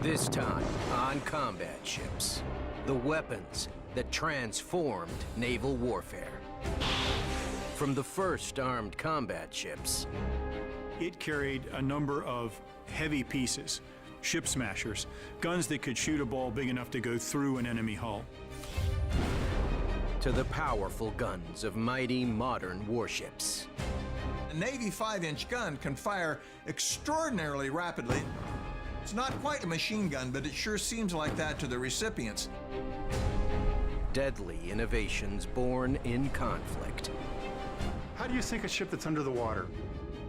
This time on combat ships, the weapons that transformed naval warfare. From the first armed combat ships, It carried a number of heavy pieces, ship smashers, guns that could shoot a ball big enough to go through an enemy hull. to the powerful guns of mighty modern warships. A Navy 5-inch gun can fire extraordinarily rapidly. It's not quite a machine gun, but it sure seems like that to the recipients. Deadly innovations born in conflict. How do you sink a ship that's under the water?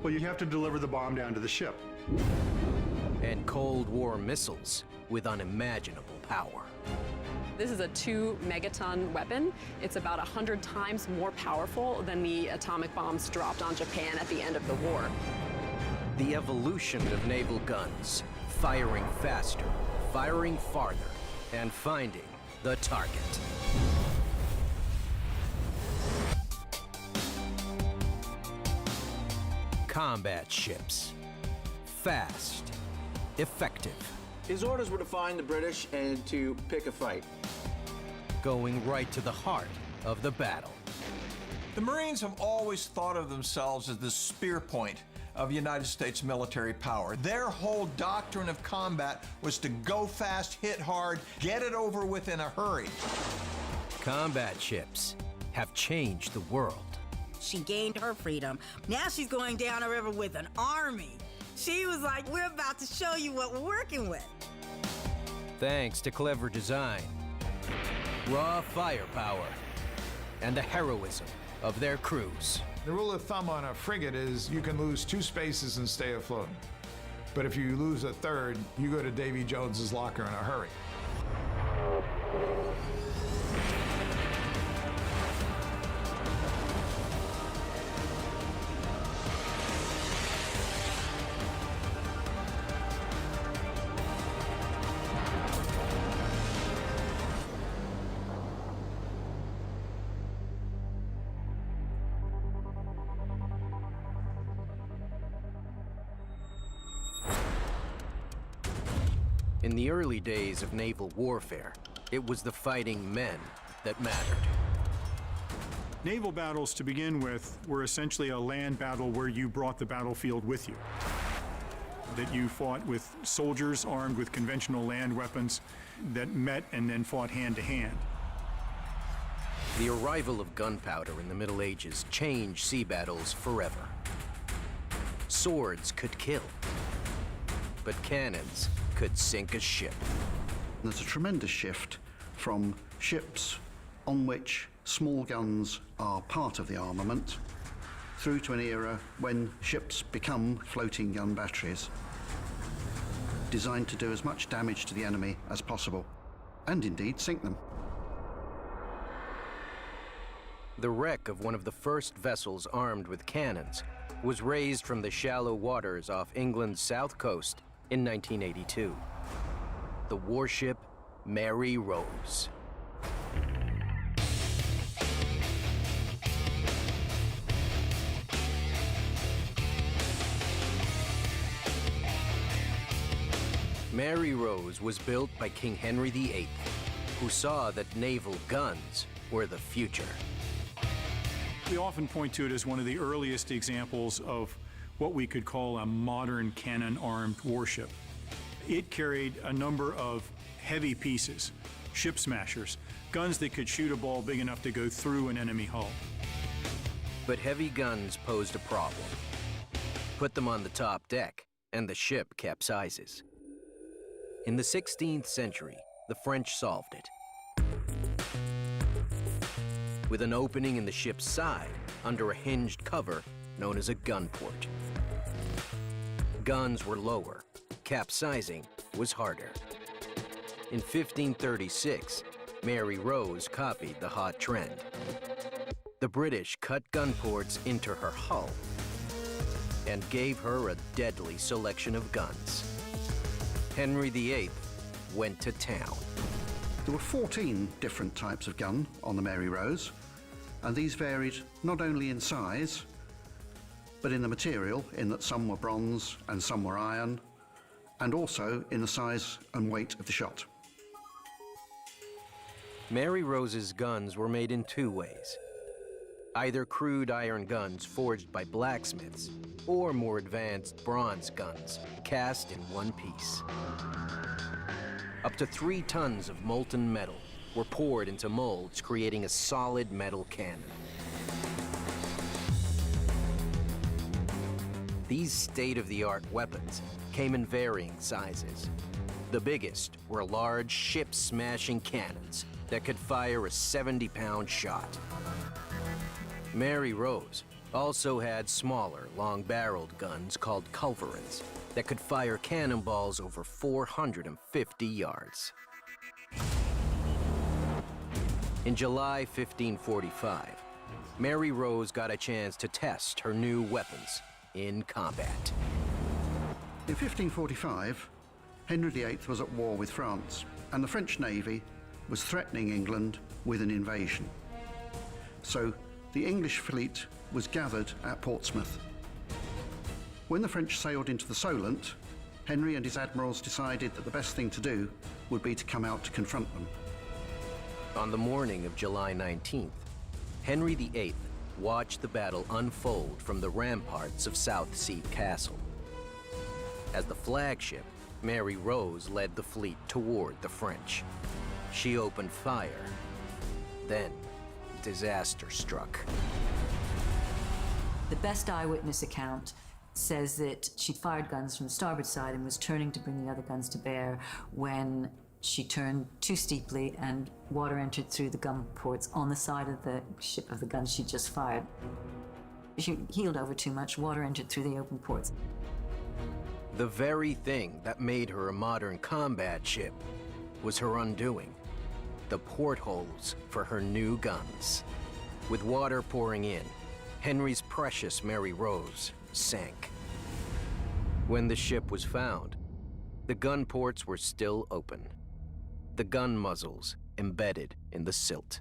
Well, you have to deliver the bomb down to the ship. And Cold War missiles with unimaginable power. This is a 2-megaton weapon. It's about 100 times more powerful than the atomic bombs dropped on Japan at the end of the war. The evolution of naval guns, firing faster, firing farther, and finding the target. Combat ships. Fast, effective, His orders were to find the British and to pick a fight. going right to the heart of the battle. The Marines have always thought of themselves as the spear point of United States military power. Their whole doctrine of combat was to go fast, hit hard, get it over with in a hurry. Combat ships have changed the world. She gained her freedom. Now she's going down the river with an army. She was like, we're about to show you what we're working with. Thanks to clever design, raw firepower, and the heroism of their crews. The rule of thumb on a frigate is you can lose 2 spaces and stay afloat. But if you lose a third, you go to Davy Jones's locker in a hurry. In the early days of naval warfare, it was the fighting men that mattered. Naval battles, to begin with, were essentially a land battle where you brought the battlefield with you. That you fought with soldiers armed with conventional land weapons that met and then fought hand to hand. The arrival of gunpowder in the Middle Ages changed sea battles forever. Swords could kill, but cannons could sink a ship. There's a tremendous shift from ships on which small guns are part of the armament through to an era when ships become floating gun batteries designed to do as much damage to the enemy as possible, and indeed sink them. The wreck of one of the first vessels armed with cannons was raised from the shallow waters off England's south coast in 1982. The warship Mary Rose. Mary Rose was built by King Henry VIII, who saw that naval guns were the future. We often point to it as one of the earliest examples of what we could call a modern cannon-armed warship. It carried a number of heavy pieces, ship smashers, guns that could shoot a ball big enough to go through an enemy hull. But heavy guns posed a problem. Put them on the top deck, and the ship capsizes. In the 16th century, the French solved it. With an opening in the ship's side under a hinged cover known as a gun port. Guns were lower, capsizing was harder. In 1536, Mary Rose copied the hot trend. The British cut gun ports into her hull and gave her a deadly selection of guns. Henry VIII went to town. There were 14 different types of gun on the Mary Rose, and these varied not only in size, but in the material, in that some were bronze and some were iron, and also in the size and weight of the shot. Mary Rose's guns were made in two ways. Either crude iron guns forged by blacksmiths, or more advanced bronze guns cast in one piece. Up to 3 tons of molten metal were poured into molds, creating a solid metal cannon. These state-of-the-art weapons came in varying sizes. The biggest were large ship-smashing cannons that could fire a 70-pound shot. Mary Rose also had smaller, long-barreled guns called culverins that could fire cannonballs over 450 yards. In July 1545, Mary Rose got a chance to test her new weapons in combat. In 1545, Henry VIII was at war with France, and the French Navy was threatening England with an invasion. So the English fleet was gathered at Portsmouth. When the French sailed into the Solent, Henry and his admirals decided that the best thing to do would be to come out to confront them. On the morning of July 19th, Henry VIII watched the battle unfold from the ramparts of Southsea Castle. As the flagship, Mary Rose led the fleet toward the French. She opened fire. Then, disaster struck. The best eyewitness account says that she fired guns from the starboard side and was turning to bring the other guns to bear when she turned too steeply and water entered through the gun ports on the side of the ship of the guns she just fired. She heeled over too much, water entered through the open ports. The very thing that made her a modern combat ship was her undoing: the portholes for her new guns. With water pouring in, Henry's precious Mary Rose sank. When the ship was found, the gun ports were still open, the gun muzzles embedded in the silt.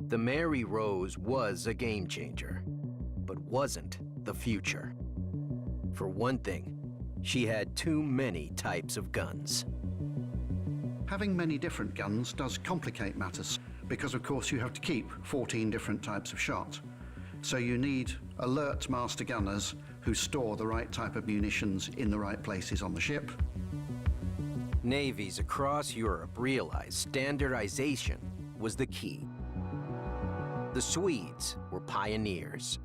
The Mary Rose was a game changer, but wasn't the future. For one thing, she had too many types of guns. Having many different guns does complicate matters, because of course you have to keep 14 different types of shot. So you need alert master gunners who store the right type of munitions in the right places on the ship. Navies across Europe realized standardization was the key. The Swedes were pioneers.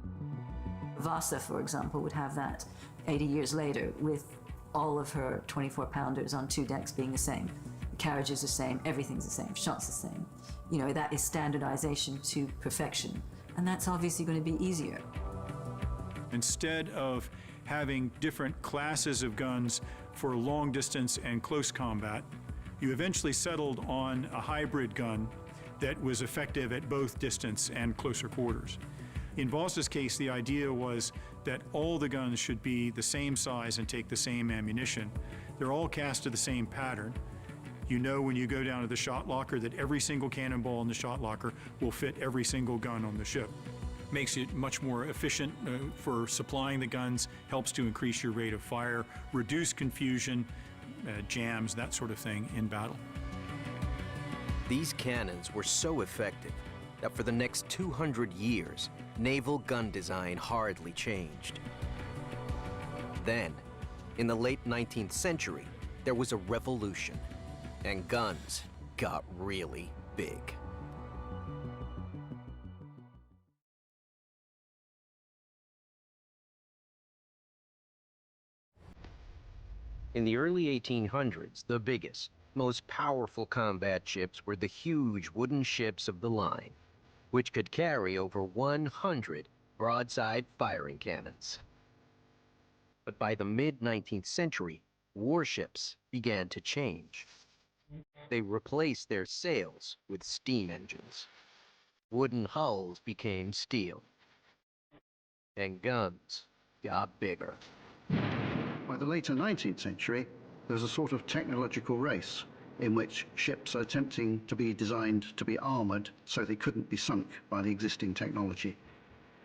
Vasa, for example, would have that 80 years later with all of her 24-pounders on 2 decks being the same. The carriage is the same, everything's the same, shots the same. You know, that is standardization to perfection. And that's obviously going to be easier. Instead of having different classes of guns for long distance and close combat, you eventually settled on a hybrid gun that was effective at both distance and closer quarters. In Vasa's case, the idea was that all the guns should be the same size and take the same ammunition. They're all cast to the same pattern. You know when you go down to the shot locker that every single cannonball in the shot locker will fit every single gun on the ship. Makes it much more efficient for supplying the guns, helps to increase your rate of fire, reduce confusion, jams, that sort of thing in battle. These cannons were so effective that for the next 200 years, naval gun design hardly changed. Then, in the late 19th century, there was a revolution, and guns got really big. In the early 1800s, the biggest, most powerful combat ships were the huge wooden ships of the line, which could carry over 100 broadside firing cannons. But by the mid-19th century, warships began to change. They replaced their sails with steam engines. Wooden hulls became steel. And guns got bigger. By the later 19th century, there was a sort of technological race in which ships are attempting to be designed to be armoured so they couldn't be sunk by the existing technology.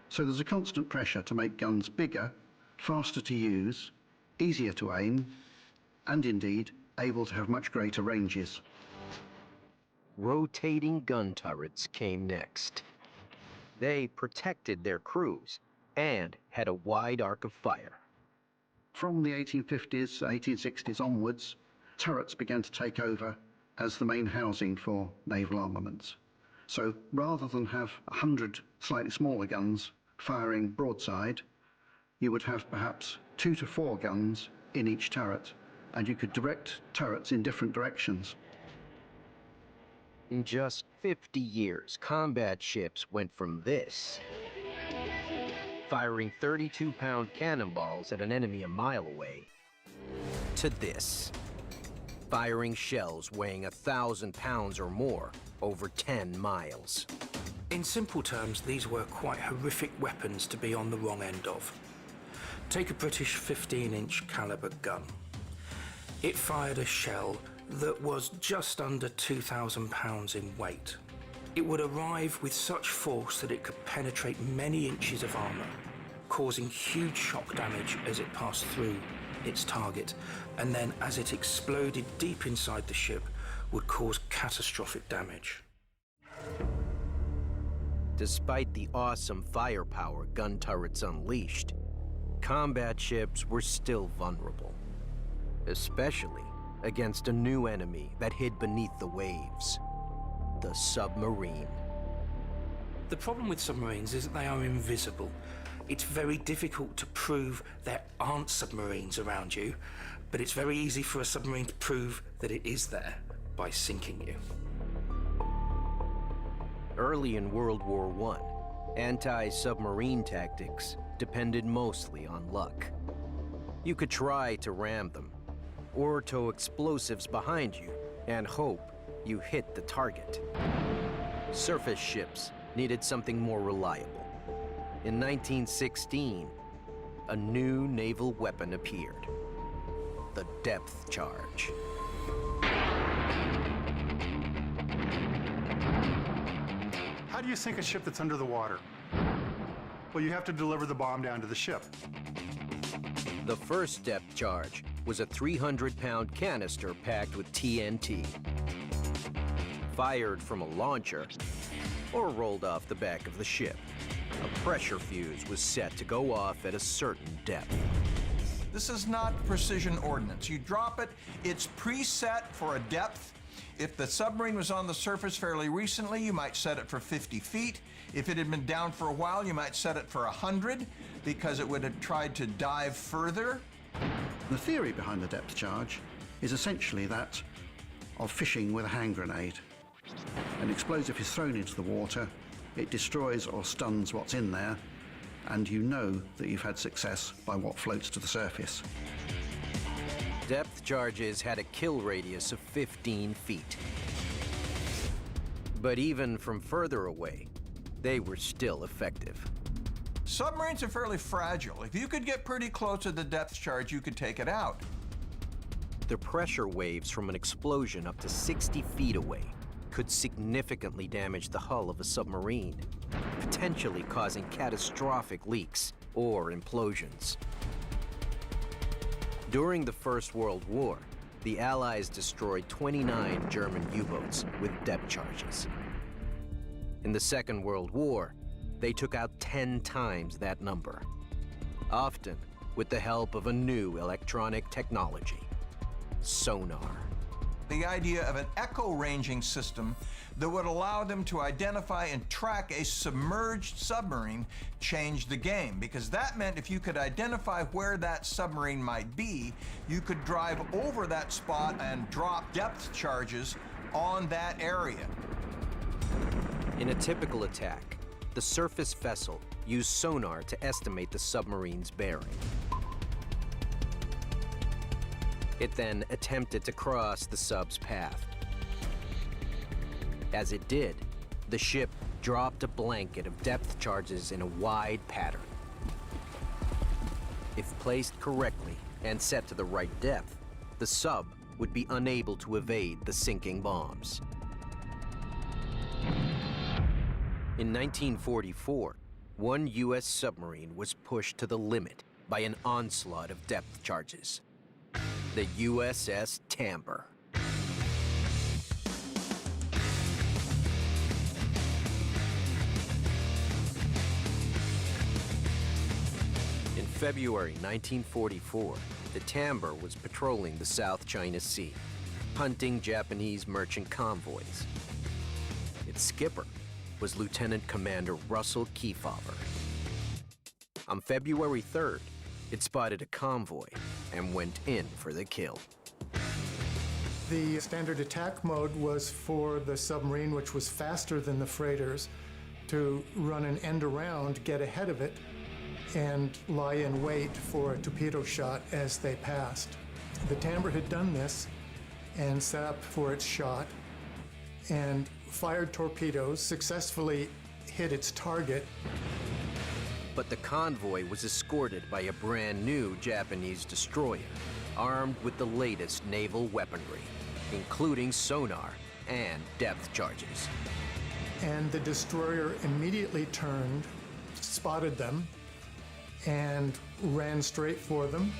So there's a constant pressure to make guns bigger faster to use, easier to aim, and indeed able to have much greater ranges. Rotating gun turrets came next. They protected their crews and had a wide arc of fire. From the 1850s, 1860s onwards, turrets began to take over as the main housing for naval armaments. So rather than have 100 slightly smaller guns firing broadside, you would have perhaps 2 to 4 guns in each turret, and you could direct turrets in different directions. In just 50 years, combat ships went from this, firing 32-pound cannonballs at an enemy a mile away, to this, firing shells weighing 1,000 pounds or more over 10 miles. In simple terms, these were quite horrific weapons to be on the wrong end of. Take a British 15-inch caliber gun. It fired a shell that was just under 2,000 pounds in weight. It would arrive with such force that it could penetrate many inches of armor, causing huge shock damage as it passed through its target, and then as it exploded deep inside the ship, would cause catastrophic damage. Despite the awesome firepower gun turrets unleashed, combat ships were still vulnerable, especially against a new enemy that hid beneath the waves, the submarine. The problem with submarines is that they are invisible. It's very difficult to prove there aren't submarines around you, but it's very easy for a submarine to prove that it is there by sinking you. Early in World War I, anti-submarine tactics depended mostly on luck. You could try to ram them, or tow explosives behind you and hope you hit the target. Surface ships needed something more reliable. In 1916, a new naval weapon appeared, the depth charge. How do you sink a ship that's under the water? Well, you have to deliver the bomb down to the ship. The first depth charge was a 300-pound canister packed with TNT, fired from a launcher or rolled off the back of the ship. A pressure fuse was set to go off at a certain depth. This is not precision ordnance. You drop it, it's preset for a depth. If the submarine was on the surface fairly recently, you might set it for 50 feet. If it had been down for a while, you might set it for 100 because it would have tried to dive further. The theory behind the depth charge is essentially that of fishing with a hand grenade. An explosive is thrown into the water, it destroys or stuns what's in there, and you know that you've had success by what floats to the surface. Depth charges had a kill radius of 15 feet. But even from further away, they were still effective. Submarines are fairly fragile. If you could get pretty close to the depth charge, you could take it out. The pressure waves from an explosion up to 60 feet away could significantly damage the hull of a submarine, potentially causing catastrophic leaks or implosions. During the First World War, the Allies destroyed 29 German U-boats with depth charges. In the Second World War, they took out 10 times that number, often with the help of a new electronic technology, sonar. The idea of an echo-ranging system that would allow them to identify and track a submerged submarine changed the game, because that meant if you could identify where that submarine might be, you could drive over that spot and drop depth charges on that area. In a typical attack, the surface vessel used sonar to estimate the submarine's bearing. It then attempted to cross the sub's path. As it did, the ship dropped a blanket of depth charges in a wide pattern. If placed correctly and set to the right depth, the sub would be unable to evade the sinking bombs. In 1944, one U.S. submarine was pushed to the limit by an onslaught of depth charges. The USS Tamber. In February 1944, the Tamber was patrolling the South China Sea, hunting Japanese merchant convoys. Its skipper was Lieutenant Commander Russell Kefauver. On February 3rd, it spotted a convoy and went in for the kill. The standard attack mode was for the submarine, which was faster than the freighters, to run an end around, get ahead of it, and lie in wait for a torpedo shot as they passed. The Tamber had done this and set up for its shot and fired torpedoes, successfully hit its target. But the convoy was escorted by a brand new Japanese destroyer, armed with the latest naval weaponry, including sonar and depth charges. And the destroyer immediately turned, spotted them, and ran straight for them.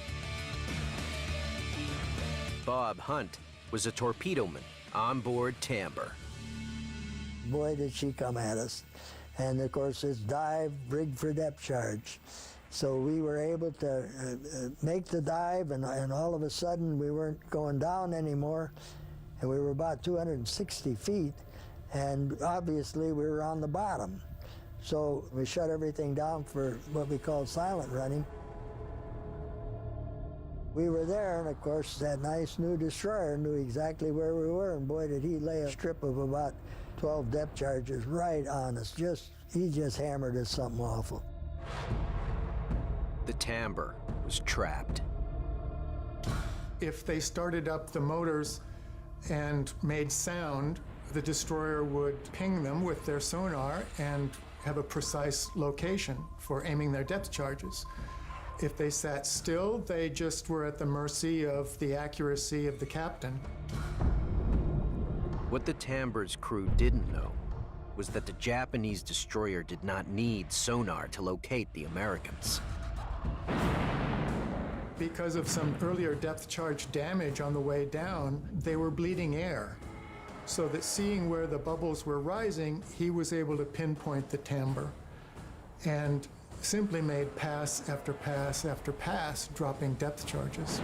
Bob Hunt was a torpedoman on board Tamber. Boy, did she come at us. And of course, it's dive, rigged for depth charge. So we were able to make the dive, and all of a sudden we weren't going down anymore, and we were about 260 feet, and obviously we were on the bottom. So we shut everything down for what we call silent running. We were there, and of course that nice new destroyer knew exactly where we were, and boy did he lay a strip of about 12 depth charges right on us. He just hammered us something awful. The Tamber was trapped. If they started up the motors and made sound, the destroyer would ping them with their sonar and have a precise location for aiming their depth charges. If they sat still, they just were at the mercy of the accuracy of the captain. What the Tamber's crew didn't know was that the Japanese destroyer did not need sonar to locate the Americans. Because of some earlier depth charge damage on the way down, they were bleeding air. So that seeing where the bubbles were rising, he was able to pinpoint the Tamber and simply made pass after pass after pass, dropping depth charges.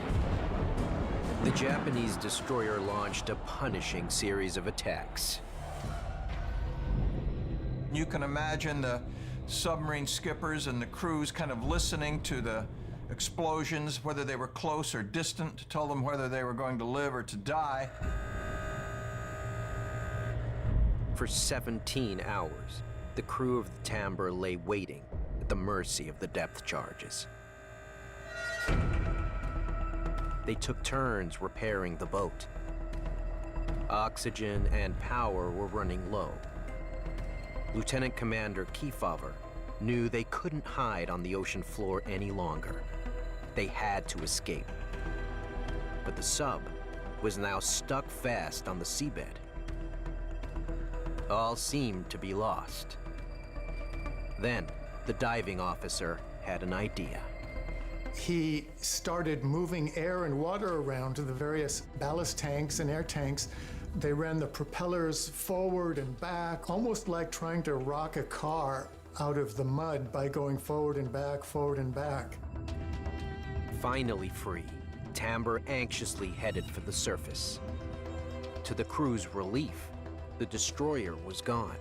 The Japanese destroyer launched a punishing series of attacks. You can imagine the submarine skippers and the crews kind of listening to the explosions, whether they were close or distant, to tell them whether they were going to live or to die. For 17 hours, the crew of the Tamber lay waiting at the mercy of the depth charges. They took turns repairing the boat. Oxygen and power were running low. Lieutenant Commander Kefauver knew they couldn't hide on the ocean floor any longer. They had to escape. But the sub was now stuck fast on the seabed. All seemed to be lost. Then, the diving officer had an idea. He started moving air and water around to the various ballast tanks and air tanks. They ran the propellers forward and back, almost like trying to rock a car out of the mud by going forward and back, forward and back. Finally free, Tamber anxiously headed for the surface. To the crew's relief, the destroyer was gone.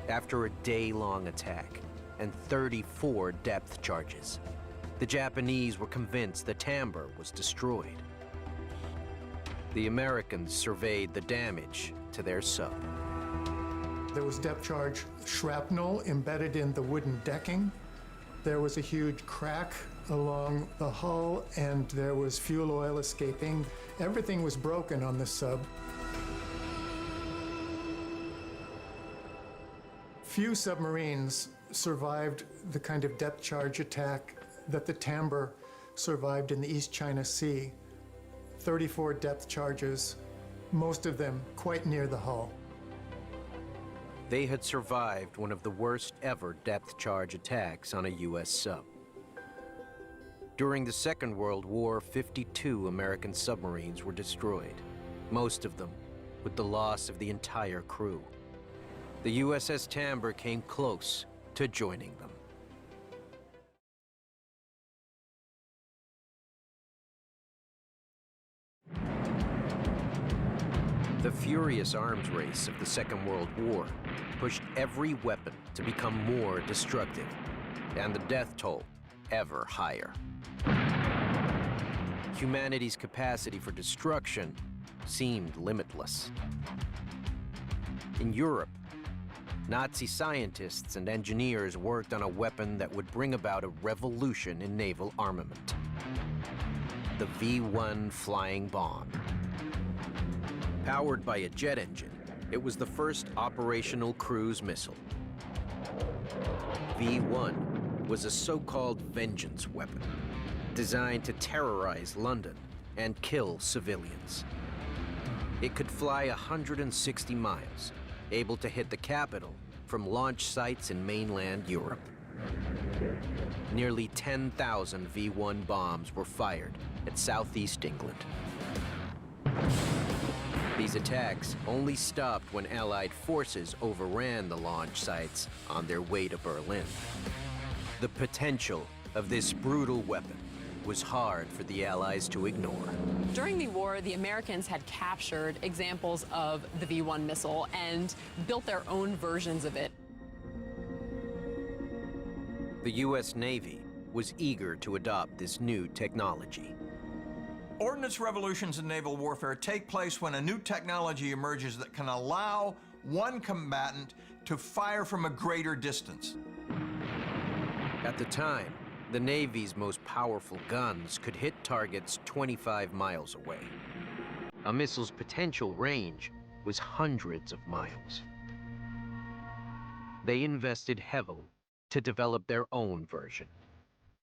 After a day-long attack and 34 depth charges, the Japanese were convinced the Tamber was destroyed. The Americans surveyed the damage to their sub. There was depth charge shrapnel embedded in the wooden decking. There was a huge crack along the hull, and there was fuel oil escaping. Everything was broken on the sub. Few submarines survived the kind of depth charge attack that the Tamber survived in the East China Sea. 34 depth charges, most of them quite near the hull. They had survived one of the worst ever depth charge attacks on a U.S. sub. During the Second World War, 52 American submarines were destroyed, most of them with the loss of the entire crew. The USS Tamber came close to joining them. The furious arms race of the Second World War pushed every weapon to become more destructive, and the death toll ever higher. Humanity's capacity for destruction seemed limitless. In Europe, Nazi scientists and engineers worked on a weapon that would bring about a revolution in naval armament: the V-1 flying bomb. Powered by a jet engine, it was the first operational cruise missile. V-1 was a so-called vengeance weapon, designed to terrorize London and kill civilians. It could fly 160 miles, able to hit the capital from launch sites in mainland Europe. Nearly 10,000 V-1 bombs were fired at southeast England. These attacks only stopped when Allied forces overran the launch sites on their way to Berlin. The potential of this brutal weapon was hard for the Allies to ignore. During the war, the Americans had captured examples of the V-1 missile and built their own versions of it. The U.S. Navy was eager to adopt this new technology. Ordnance revolutions in naval warfare take place when a new technology emerges that can allow one combatant to fire from a greater distance. At the time, the Navy's most powerful guns could hit targets 25 miles away. A missile's potential range was hundreds of miles. They invested heavily to develop their own version.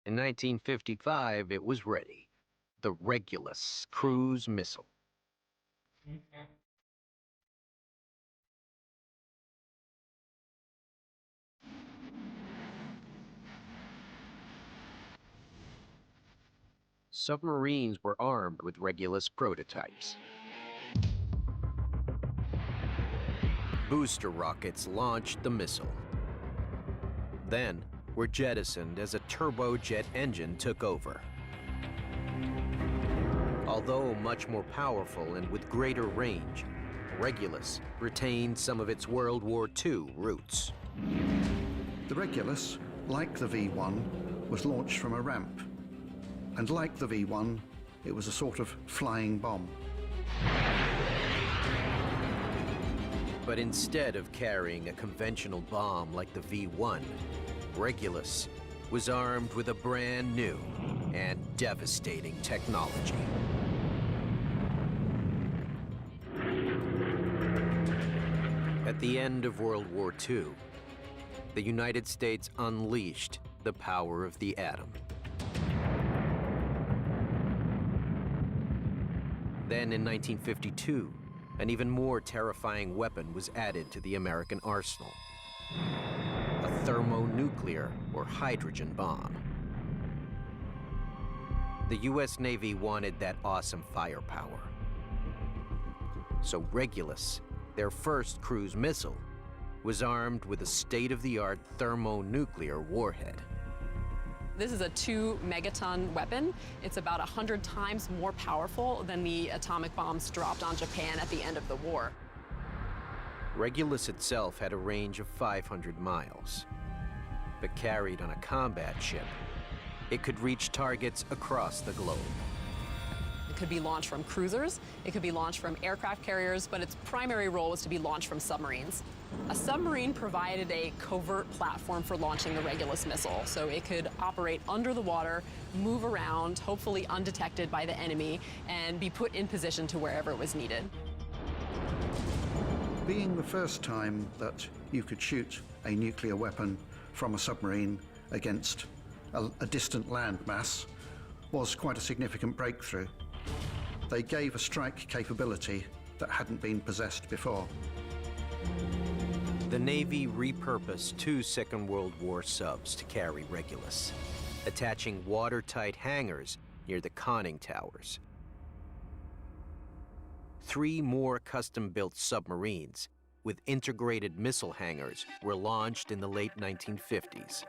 In 1955, it was ready: the Regulus cruise missile. Submarines were armed with Regulus prototypes. Booster rockets launched the missile, then were jettisoned as a turbojet engine took over. Although much more powerful and with greater range, Regulus retained some of its World War II roots. The Regulus, like the V-1, was launched from a ramp. And like the V-1, it was a sort of flying bomb. But instead of carrying a conventional bomb like the V-1, Regulus was armed with a brand new and devastating technology. At the end of World War II, the United States unleashed the power of the atom. Then in 1952, an even more terrifying weapon was added to the American arsenal: a thermonuclear or hydrogen bomb. The U.S. Navy wanted that awesome firepower. So Regulus, their first cruise missile, was armed with a state-of-the-art thermonuclear warhead. This is a 2-megaton weapon. It's about 100 times more powerful than the atomic bombs dropped on Japan at the end of the war. Regulus itself had a range of 500 miles, but carried on a combat ship, it could reach targets across the globe. It could be launched from cruisers, it could be launched from aircraft carriers, but its primary role was to be launched from submarines. A submarine provided a covert platform for launching the Regulus missile, so it could operate under the water, move around, hopefully undetected by the enemy, and be put in position to wherever it was needed. Being the first time that you could shoot a nuclear weapon from a submarine against a distant landmass was quite a significant breakthrough. They gave a strike capability that hadn't been possessed before. The Navy repurposed 2 Second World War subs to carry Regulus. attaching watertight hangars near the conning towers. 3 more custom-built submarines with integrated missile hangars were launched in the late 1950s.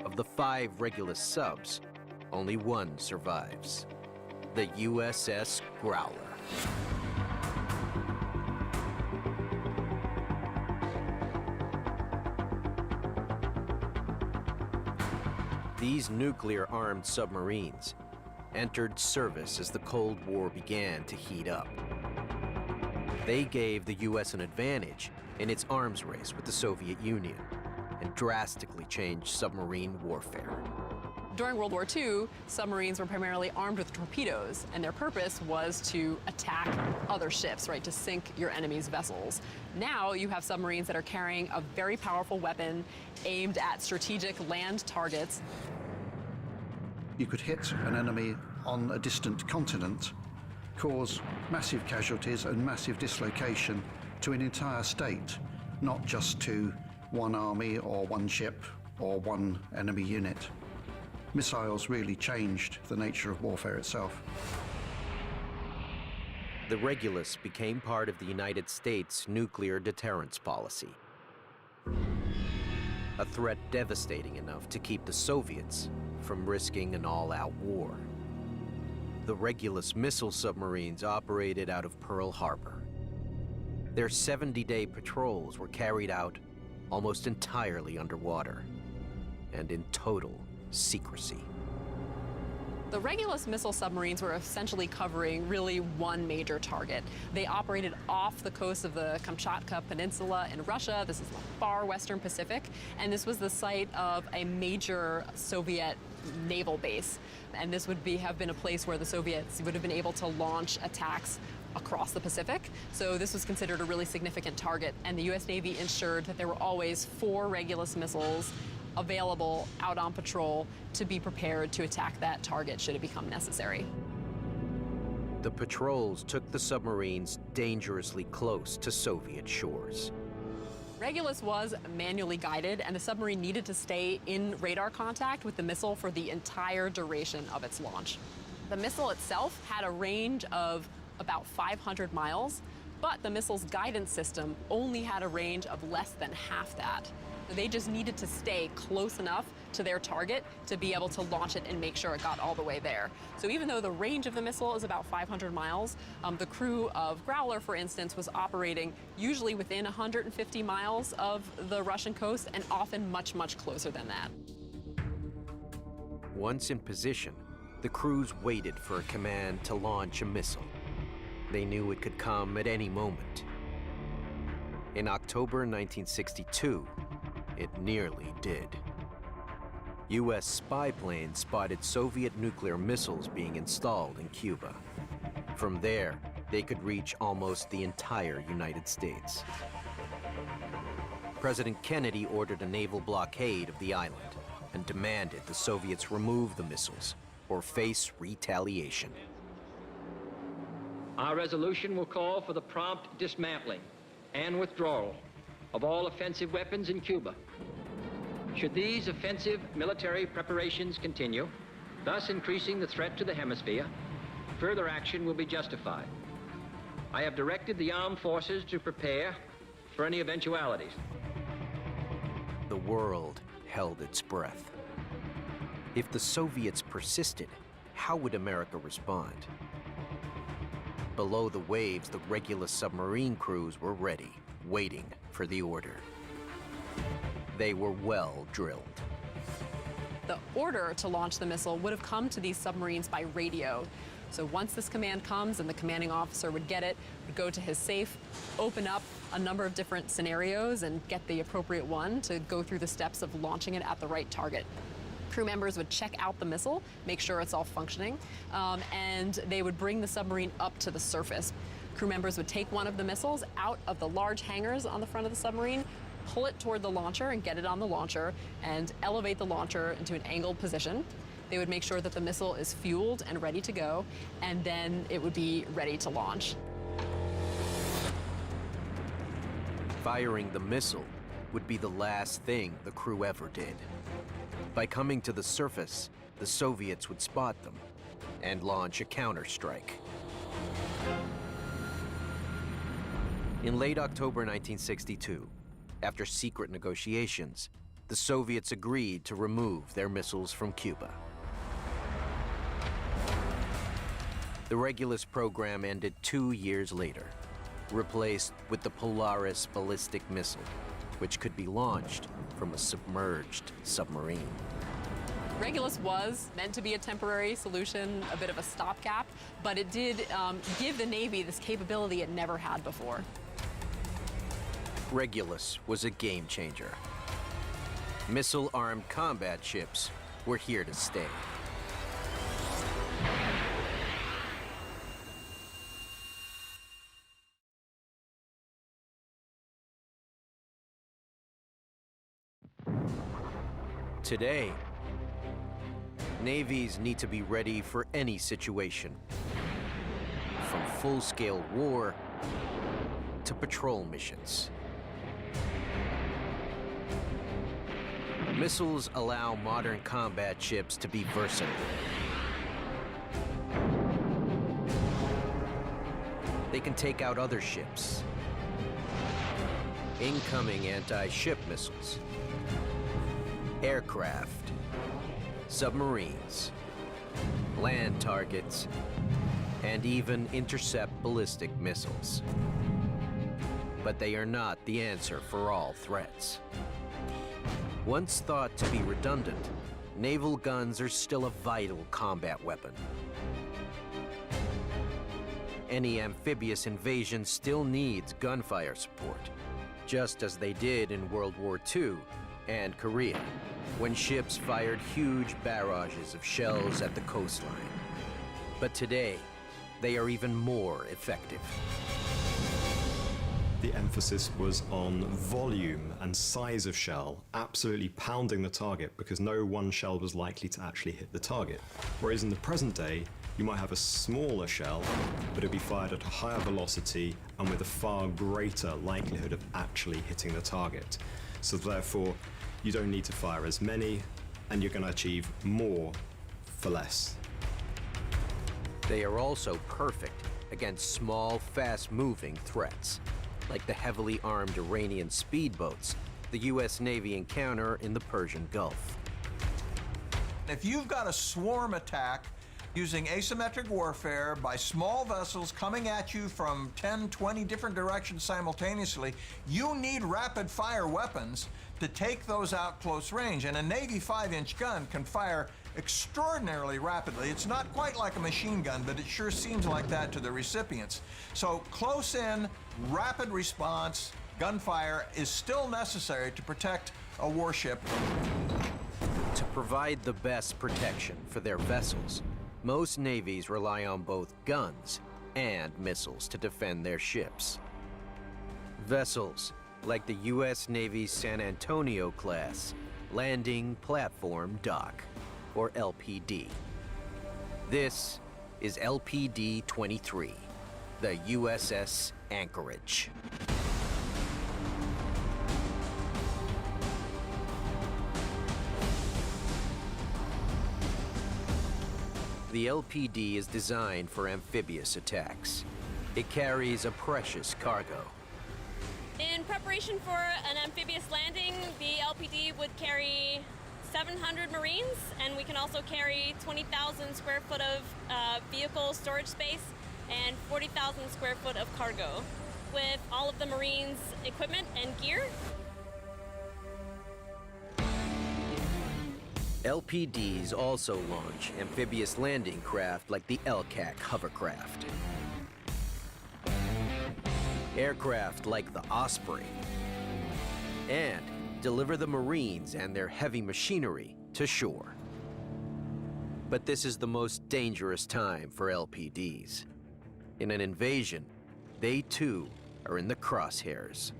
Of the 5 Regulus subs, only 1 survives, the USS Growler. These nuclear-armed submarines entered service as the Cold War began to heat up. They gave the U.S. an advantage in its arms race with the Soviet Union and drastically changed submarine warfare. During World War II, submarines were primarily armed with torpedoes, and their purpose was to attack other ships, right, to sink your enemy's vessels. Now you have submarines that are carrying a very powerful weapon aimed at strategic land targets. You could hit an enemy on a distant continent, cause massive casualties and massive dislocation to an entire state, not just to one army or one ship or one enemy unit. Missiles really changed the nature of warfare itself. The Regulus became part of the United States' nuclear deterrence policy. A threat devastating enough to keep the Soviets from risking an all-out war. The Regulus missile submarines operated out of Pearl Harbor. Their 70-day patrols were carried out almost entirely underwater and in total secrecy. The Regulus missile submarines were essentially covering really one major target. They operated off the coast of the Kamchatka Peninsula in Russia. This is the far western Pacific, and this was the site of a major Soviet naval base. And this would have been a place where the Soviets would have been able to launch attacks across the Pacific. So this was considered a really significant target, and the U.S. Navy ensured that there were always 4 Regulus missiles available out on patrol to be prepared to attack that target should it become necessary. The patrols took the submarines dangerously close to Soviet shores. Regulus was manually guided, and the submarine needed to stay in radar contact with the missile for the entire duration of its launch. The missile itself had a range of about 500 miles, but the missile's guidance system only had a range of less than half that. They just needed to stay close enough to their target to be able to launch it and make sure it got all the way there. So even though the range of the missile is about 500 miles, the crew of Growler, for instance, was operating usually within 150 miles of the Russian coast and often much, much closer than that. Once in position, the crews waited for a command to launch a missile. They knew it could come at any moment. In October 1962, it nearly did. U.S. spy planes spotted Soviet nuclear missiles being installed in Cuba. From there, they could reach almost the entire United States. President Kennedy ordered a naval blockade of the island and demanded the Soviets remove the missiles or face retaliation. Our resolution will call for the prompt dismantling and withdrawal of all offensive weapons in Cuba. Should these offensive military preparations continue, thus increasing the threat to the hemisphere, further action will be justified. I have directed the armed forces to prepare for any eventualities. The world held its breath. If the Soviets persisted, how would America respond? Below the waves, the Regulus submarine crews were ready, waiting for the order. They were well drilled. The order to launch the missile would have come to these submarines by radio. So once this command comes and the commanding officer would get it, would go to his safe, open up a number of different scenarios and get the appropriate one to go through the steps of launching it at the right target. Crew members would check out the missile, make sure it's all functioning, and they would bring the submarine up to the surface. Crew members would take one of the missiles out of the large hangars on the front of the submarine, pull it toward the launcher and get it on the launcher, and elevate the launcher into an angled position. They would make sure that the missile is fueled and ready to go, and then it would be ready to launch. Firing the missile would be the last thing the crew ever did. By coming to the surface, the Soviets would spot them and launch a counterstrike. In late October 1962, after secret negotiations, the Soviets agreed to remove their missiles from Cuba. The Regulus program ended 2 years later, replaced with the Polaris ballistic missile, which could be launched from a submerged submarine. Regulus was meant to be a temporary solution, a bit of a stopgap, but it did give the Navy this capability it never had before. Regulus was a game changer. Missile-armed combat ships were here to stay. Today, navies need to be ready for any situation, from full-scale war to patrol missions. Missiles allow modern combat ships to be versatile. They can take out other ships. Incoming anti-ship missiles, aircraft, submarines, land targets, and even intercept ballistic missiles. But they are not the answer for all threats. Once thought to be redundant, naval guns are still a vital combat weapon. Any amphibious invasion still needs gunfire support, just as they did in World War II and Korea, when ships fired huge barrages of shells at the coastline. But today, they are even more effective. The emphasis was on volume and size of shell, absolutely pounding the target because no one shell was likely to actually hit the target. Whereas in the present day, you might have a smaller shell, but it'll be fired at a higher velocity and with a far greater likelihood of actually hitting the target. So therefore, you don't need to fire as many, and you're going to achieve more for less. They are also perfect against small, fast-moving threats, like the heavily armed Iranian speedboats the U.S. Navy encounter in the Persian Gulf. If you've got a swarm attack using asymmetric warfare by small vessels coming at you from 10, 20 different directions simultaneously, you need rapid-fire weapons to take those out close range. And a Navy 5-inch gun can fire extraordinarily rapidly. It's not quite like a machine gun, but it sure seems like that to the recipients. So close-in, rapid response, gunfire is still necessary to protect a warship. To provide the best protection for their vessels, most navies rely on both guns and missiles to defend their ships. Vessels like the U.S. Navy's San Antonio class Landing Platform Dock, or LPD. This is LPD-23, the USS Anchorage. The LPD is designed for amphibious attacks. It carries a precious cargo. In preparation for an amphibious landing, the LPD would carry 700 Marines, and we can also carry 20,000 square foot of vehicle storage space and 40,000 square foot of cargo. With all of the Marines' equipment and gear, LPDs also launch amphibious landing craft like the LCAC hovercraft. Aircraft like the Osprey. And deliver the Marines and their heavy machinery to shore. But this is the most dangerous time for LPDs. In an invasion, they too are in the crosshairs.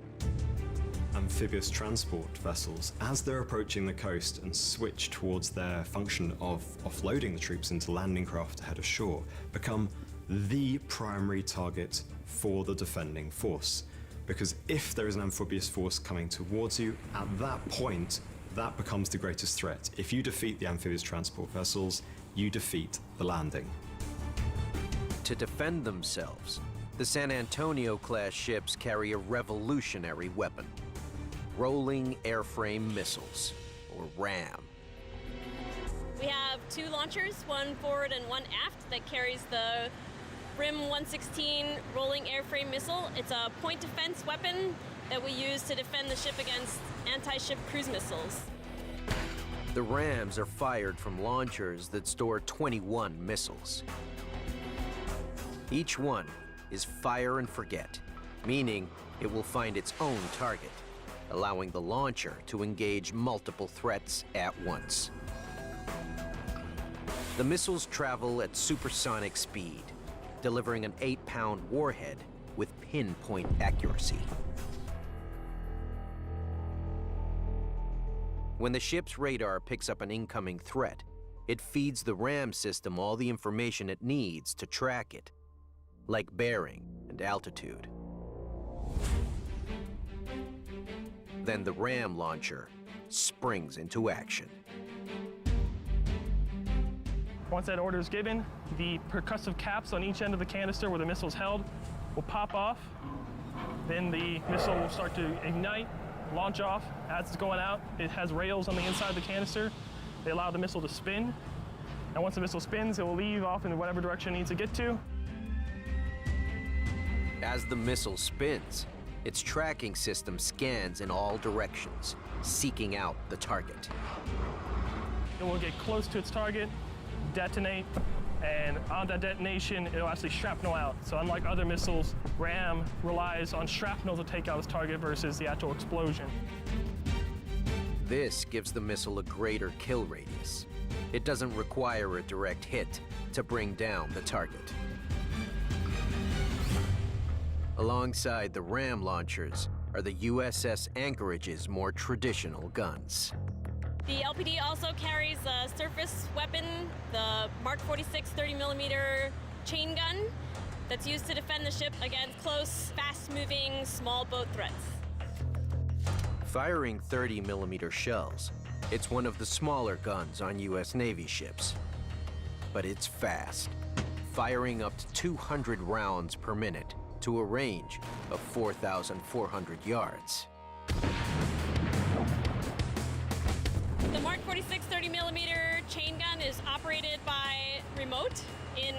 Amphibious transport vessels, as they're approaching the coast and switch towards their function of offloading the troops into landing craft ahead of shore, become the primary target for the defending force. Because if there is an amphibious force coming towards you, at that point, that becomes the greatest threat. If you defeat the amphibious transport vessels, you defeat the landing. To defend themselves, the San Antonio-class ships carry a revolutionary weapon: rolling airframe missiles, or RAM. We have 2 launchers, one forward and one aft, that carries the RIM 116 rolling airframe missile. It's a point defense weapon that we use to defend the ship against anti-ship cruise missiles. The rams are fired from launchers that store 21 missiles. Each one is fire and forget, meaning it will find its own target, allowing the launcher to engage multiple threats at once. The missiles travel at supersonic speed, delivering an 8-pound warhead with pinpoint accuracy. When the ship's radar picks up an incoming threat, it feeds the RAM system all the information it needs to track it, like bearing and altitude. Then the RAM launcher springs into action. Once that order is given, the percussive caps on each end of the canister where the missile is held will pop off. Then the missile will start to ignite, launch off. As it's going out, it has rails on the inside of the canister. They allow the missile to spin. And once the missile spins, it will leave off in whatever direction it needs to get to. As the missile spins, its tracking system scans in all directions, seeking out the target. It will get close to its target, detonate, and on that detonation, it'll actually shrapnel out. So unlike other missiles, RAM relies on shrapnel to take out its target versus the actual explosion. This gives the missile a greater kill radius. It doesn't require a direct hit to bring down the target. Alongside the RAM launchers are the USS Anchorage's more traditional guns. The LPD also carries a surface weapon, the Mark 46 30mm chain gun, that's used to defend the ship against close, fast-moving, small boat threats. Firing 30mm shells, it's one of the smaller guns on U.S. Navy ships. But it's fast, firing up to 200 rounds per minute to a range of 4,400 yards. The Mark 46 30mm chain gun is operated by remote in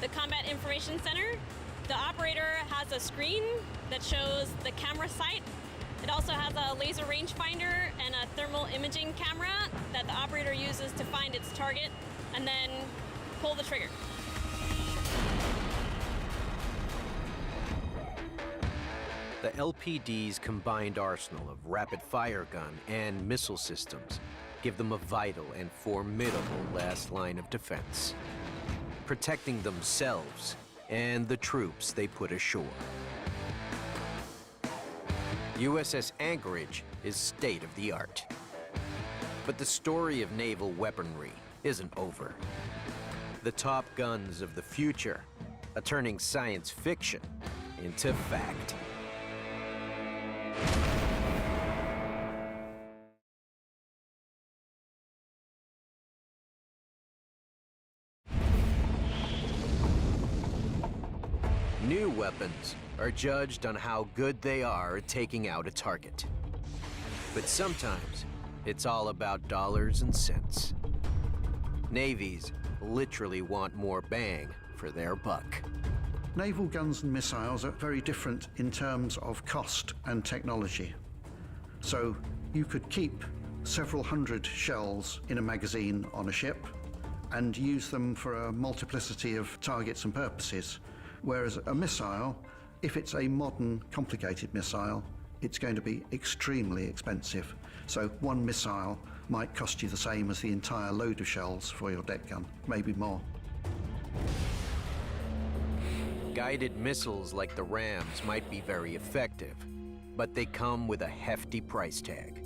the Combat Information Center. The operator has a screen that shows the camera sight. It also has a laser rangefinder and a thermal imaging camera that the operator uses to find its target and then pull the trigger. The LPD's combined arsenal of rapid-fire gun and missile systems give them a vital and formidable last line of defense, protecting themselves and the troops they put ashore. USS Anchorage is state-of-the-art. But the story of naval weaponry isn't over. The top guns of the future are turning science fiction into fact. New weapons are judged on how good they are at taking out a target. But sometimes, it's all about dollars and cents. Navies literally want more bang for their buck. Naval guns and missiles are very different in terms of cost and technology. So you could keep several hundred shells in a magazine on a ship and use them for a multiplicity of targets and purposes. Whereas a missile, if it's a modern, complicated missile, it's going to be extremely expensive. So one missile might cost you the same as the entire load of shells for your deck gun, maybe more. Guided missiles like the Rams might be very effective, but they come with a hefty price tag.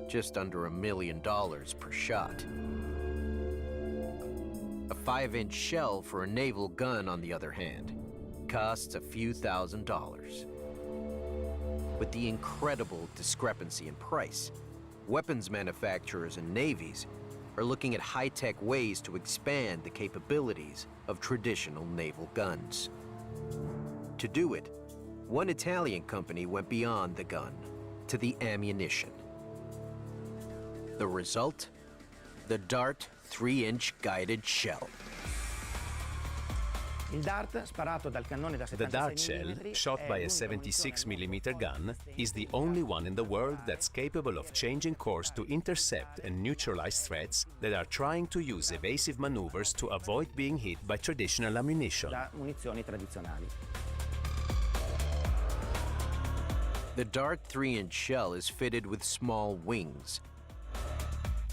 Just under $1 million per shot. A 5-inch shell for a naval gun, on the other hand, costs a few $1,000s. with the incredible discrepancy in price. Weapons manufacturers and navies are looking at high-tech ways to expand the capabilities of traditional naval guns. To do it, one Italian company went beyond the gun to the ammunition. The result? The Dart 3-inch guided shell. The Dart shell, shot by a 76mm gun, is the only one in the world that's capable of changing course to intercept and neutralize threats that are trying to use evasive maneuvers to avoid being hit by traditional ammunition. The Dart 3-inch shell is fitted with small wings.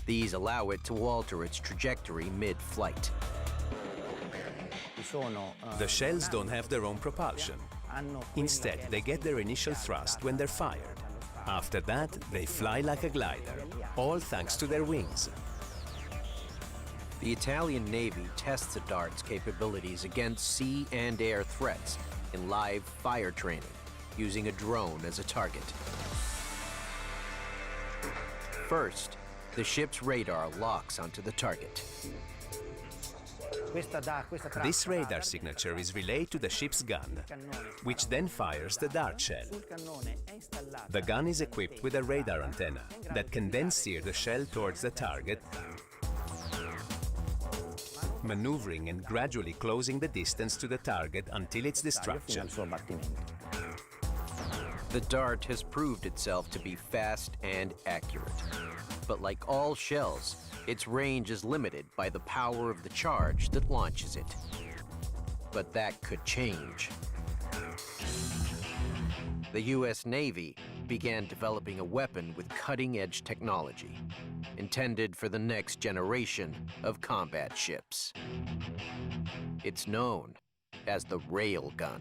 These allow it to alter its trajectory mid-flight. The shells don't have their own propulsion. Instead, they get their initial thrust when they're fired. After that, they fly like a glider, all thanks to their wings. The Italian Navy tests the Dart's capabilities against sea and air threats in live fire training, using a drone as a target. First, the ship's radar locks onto the target. This radar signature is relayed to the ship's gun, which then fires the Dart shell. The gun is equipped with a radar antenna that can then steer the shell towards the target, maneuvering and gradually closing the distance to the target until its destruction. The Dart has proved itself to be fast and accurate. But like all shells, its range is limited by the power of the charge that launches it. But that could change. The U.S. Navy began developing a weapon with cutting-edge technology, intended for the next generation of combat ships. It's known as the railgun.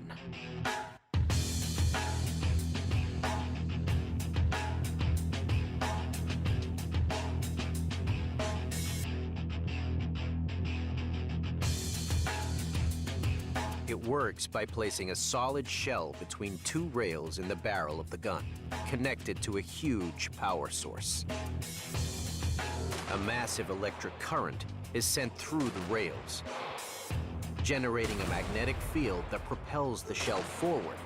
It works by placing a solid shell between two rails in the barrel of the gun, connected to a huge power source. A massive electric current is sent through the rails, generating a magnetic field that propels the shell forward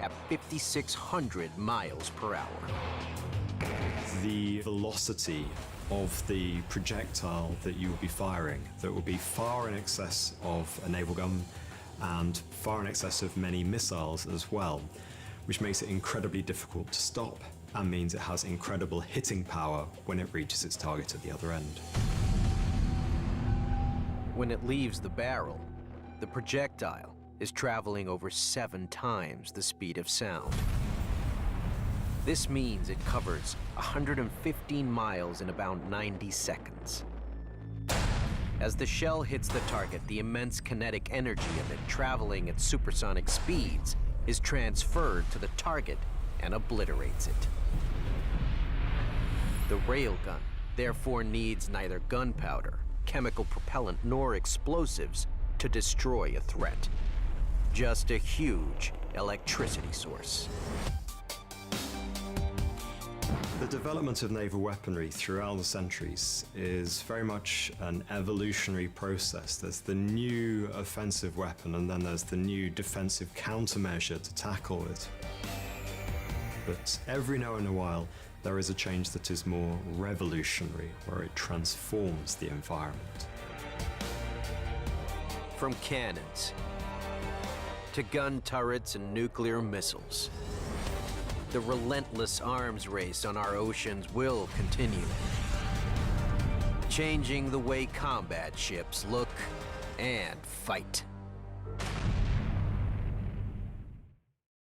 at 5,600 miles per hour. The velocity of the projectile that you will be firing, that will be far in excess of a naval gun and far in excess of many missiles as well, which makes it incredibly difficult to stop and means it has incredible hitting power when it reaches its target at the other end. When it leaves the barrel, the projectile is traveling over 7 times the speed of sound. This means it covers 115 miles in about 90 seconds. As the shell hits the target, the immense kinetic energy of it traveling at supersonic speeds is transferred to the target and obliterates it. The railgun therefore needs neither gunpowder, chemical propellant, nor explosives to destroy a threat. Just a huge electricity source. The development of naval weaponry throughout the centuries is very much an evolutionary process. There's the new offensive weapon, and then there's the new defensive countermeasure to tackle it. But every now and a while, there is a change that is more revolutionary, where it transforms the environment. From cannons to gun turrets and nuclear missiles, the relentless arms race on our oceans will continue, changing the way combat ships look and fight.